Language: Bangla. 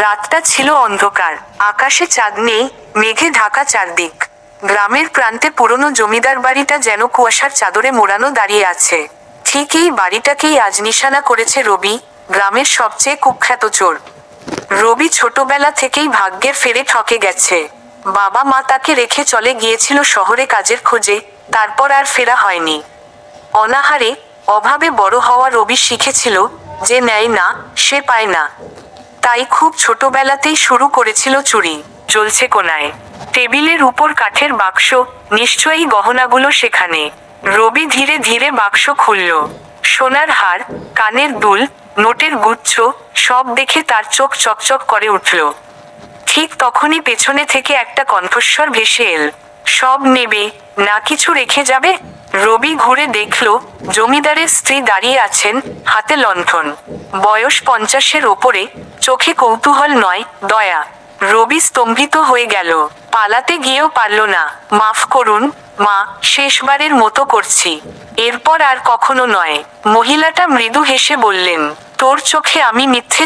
রাতটা ছিল অন্ধকার, আকাশে চাঁদ নেই, মেঘে ঢাকা চারদিক। গ্রামের প্রান্তে পুরনো জমিদার বাড়িটা যেন কুয়াশার চাদরে মোড়ানো দাঁড়িয়ে আছে। ঠিক এই বাড়িটাকেই আজ নিশানা করেছে রবি, গ্রামের সবচেয়ে কুখ্যাত চোর। রবি ছোটবেলা থেকেই ভাগ্যের ফেরে ঠকে গেছে। বাবা মা তাকে রেখে চলে গিয়েছিল শহরে কাজের খোঁজে, তারপর আর ফেরা হয়নি। অনাহারে, অভাবে বড় হওয়া রবি শিখেছিল, যে নেয় না সে পায় না। তাই খুব ছোটবেলাতেই শুরু করেছিল চুরি। চলছে কোনায়, টেবিলের উপর কাঠের বাক্স, নিশ্চয়ই গহনাগুলো সেখানে। রবি ধীরে ধীরে বাক্স খুলল। সোনার হার, কানের দুল, নোটের গুচ্ছ, সব দেখে তার চোখ চকচক করে উঠল। ঠিক তখনই পেছনে থেকে একটা কণ্ঠস্বর ভেসে এল, সব নেবে, না কিছু রেখে যাবে? রবি ঘুরে দেখল, জমিদারের স্ত্রী দাঁড়িয়ে আছেন, হাতে লণ্ঠন। বয়স 50-এর ওপরে, চোখে কৌতূহল নয়, দয়া। রবি স্তম্ভিত হয়ে গেল, পালাতে গিয়েও পারল না। মাফ করুন মা, শেষবারের মতো করছি, এরপর আর কখনো নয়। মহিলাটা মৃদু হেসে বললেন, তোর চোখে আমি মিথ্যে